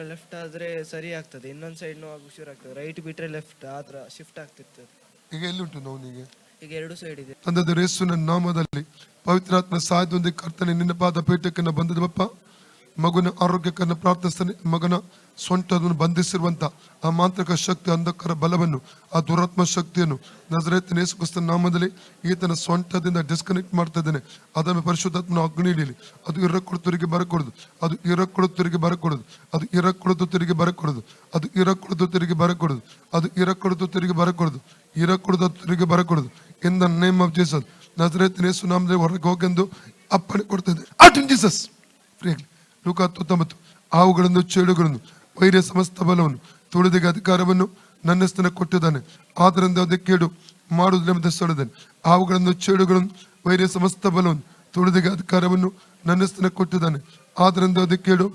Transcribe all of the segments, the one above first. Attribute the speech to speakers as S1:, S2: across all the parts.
S1: Left ಆದ್ರೆ ಸರಿ ಆಗ್ತದೆ, ಇನ್ನೊಂದು ಸೈಡ್ ನೋವು ಶುರು ಆಗ್ತದೆ. ರೈಟ್ ಬಿಟ್ರೆ ಲೆಫ್ಟ್ ಆತರ ಶಿಫ್ಟ್ ಆಗ್ತಿರ್ತದೆ.
S2: ಈಗ ಎಲ್ಲಿಂಟು ನೋವಿಗೆ?
S1: ಈಗ ಎರಡು ಸೈಡ್ ಇದೆ.
S2: ತಂದೆಯ ಯೇಸುವಿನ ನಾಮದಲ್ಲಿ ಪವಿತ್ರಾತ್ಮ ಸಹಾಯದೊಂದಿಗೆ ಕರ್ತನೆ ನಿನ್ನ ಪಾದ ಪೀಠಕ್ಕೆ ಬಂದದ ಬಪ್ಪ. ಮಗುನ ಆರೋಗ್ಯಕ್ಕನ್ನು ಪ್ರಾರ್ಥಿಸ್ತಾನೆ. ಮಗನ ಸೊಂಟವನ್ನು ಬಂಧಿಸಿರುವಂತ ಆ ಮಾಂತ್ರಿಕ ಶಕ್ತಿ, ಅಂಧಕಾರ ಬಲವನ್ನು, ಆ ದುರಾತ್ಮ ಶಕ್ತಿಯನ್ನು ನಜರೇತಿನ ಯೇಸು ಕ್ರಿಸ್ತನ ನಾಮದಲ್ಲಿ ಈತನ ಸೊಂಟದಿಂದ ಡಿಸ್ಕನೆಕ್ಟ್ ಮಾಡ್ತಾ ಇದ್ದೇನೆ. ಅದನ್ನು ಪರಿಶುದ್ಧಾತ್ಮನ ಅಗ್ನಿ ಹಿಡಿಯಲಿ. ಅದು ಇರಕೊಡು ತಿರುಗಿ ಬರಕೊಡುದು, ಅದು ಇರಕೊಡು ತಿರುಗಿ ಬರಕೊಡುದು, ಅದು ಇರಕೊಡುದು ತಿರುಗಿ ಬರಕೊಡುದು, ಅದು ಇರಕೊಡುದು ತಿರುಗಿ ಬರಕೊಡುದು, ಅದು ಇರಕೊಡುದು ತಿರುಗಿ ಬರಕೊಡುದು, ಇರಕೊಡುದು ತಿರುಗಿ ಬರಕೊಡುದು. In the name of Jesus ನಜರೇತಿನ ಯೇಸು ನಾಮದಲ್ಲಿ ಹೊರಗೆ ಹೋಗೆಂದು ಅಪ್ಪಣೆ ಕೊಡ್ತಾ ಇದ್ದೇನೆ. Out in Jesus. ಫ್ರೀ ಆಗಲಿ. ಲೂಕ 19 ಹಾವುಗಳನ್ನು ಚೇಡುಗಳನ್ನು ವೈರ್ಯ ಸಮಸ್ತ ಬಲವನ್ನು ತುಳಿದಿಗೆ ಅಧಿಕಾರವನ್ನು ನನ್ನ ಸ್ಥಾನ ಕೊಟ್ಟಿದ್ದಾನೆ. ಆದ್ದರಿಂದ ಅದಕ್ಕೆ ಕೇಡು ಮಾಡುವುದೆಂಬುದು ಸ್ಥಳದಲ್ಲಿ ಹಾವುಗಳನ್ನು ಚೇಡುಗಳನ್ನು ವೈರ್ಯ ಸಮಸ್ತ ಬಲವನ್ನು ತುಳಿದಿಗೆ ಅಧಿಕಾರವನ್ನು ನನ್ನ ಸ್ಥಾನ ಕೊಟ್ಟಿದ್ದಾನೆ. ಆದ್ದರಿಂದ ಅದಕ್ಕೆ ಕೇಡು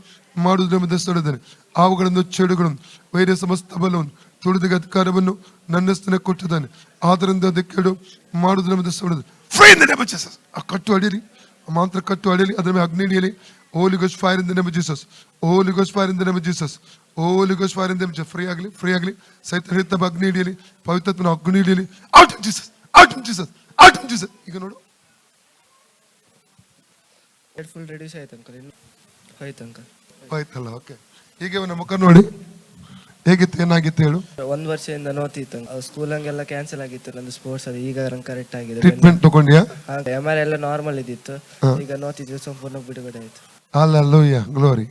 S2: ಮಾಡುವುದೆಂಬುದು ಸ್ಥಳದಲ್ಲಿ ಹಾವುಗಳನ್ನು ಚೇಡುಗಳನ್ನು ವೈರ್ಯ ಸಮಸ್ತ ಬಲವನ್ನು ತುಳಿದಿಗೆ ಅಧಿಕಾರವನ್ನು ನನ್ನ ಸ್ಥಾನ ಕೊಟ್ಟಿದ್ದಾನೆ. ಆದ್ದರಿಂದ ಅದಕ್ಕೆ ಕೇಡು ಮಾಡುವುದೆಂಬುದು ಸ್ಥಳದಲ್ಲಿ ಆ ಕಟ್ಟು ಅಡಿಯಲಿ, ಮಾಂತ್ರ ಕಟ್ಟು ಅಡಿಯಲಿ, ಅದರ ಮೇಲೆ ಅಗ್ನಿ ಹಿಡಿಯಲಿ. Holy Ghost fire in the name of Jesus. Holy Ghost fire in the name of Jesus. Holy Ghost fire in the name of Jesus. Free ಆಗಲಿ, ಫ್ರೀ ಆಗಲಿ. ಸೈತಾನ ಹಿಡಿತ ಅಗ್ನಿ ಹಿಡಿಯಲಿ, ಪವಿತ್ರಾತ್ಮನ ಅಗ್ನಿ ಹಿಡಿಯಲಿ. Out in Jesus, out in Jesus, out in Jesus. ಈಗ ನೋಡು,
S1: ಫುಲ್ ರೆಡ್ಯೂಸ್ ಆಯ್ತು ಅಂಕಲ್. ಇನ್ನು ಹೋಯ್ತು ಅಂಕಲ್,
S2: ಆಯ್ತಲ್ಲ. ಓಕೆ, ಹೀಗೆ ಅವನ ಮುಖ ನೋಡಿ. ಹೇಗಿತ್ತು, ಏನಾಗಿತ್ತು ಹೇಳು?
S1: 1 ವರ್ಷದಿಂದ ನೋತಿತ್ತು. ಸ್ಕೂಲ್ ಹಂಗೆಲ್ಲ ಕ್ಯಾನ್ಸಲ್ ಆಗಿತ್ತು ನಂದು ಸ್ಪೋರ್ಟ್ಸ್. ಅದು ಈಗ ಕರೆಕ್ಟ್ ಆಗಿದೆ.
S2: ಟ್ರೀಟ್ಮೆಂಟ್ ತಗೊಂಡ್ಯಾ?
S1: MRI ಎಲ್ಲ ನಾರ್ಮಲ್ ಇದ್ದಿತ್ತು. ಈಗ ನೋತಿದ್ದು ಸಂಪೂರ್ಣ ಬಿಡುಗಡೆ ಆಯ್ತು.
S2: Hallelujah, glory.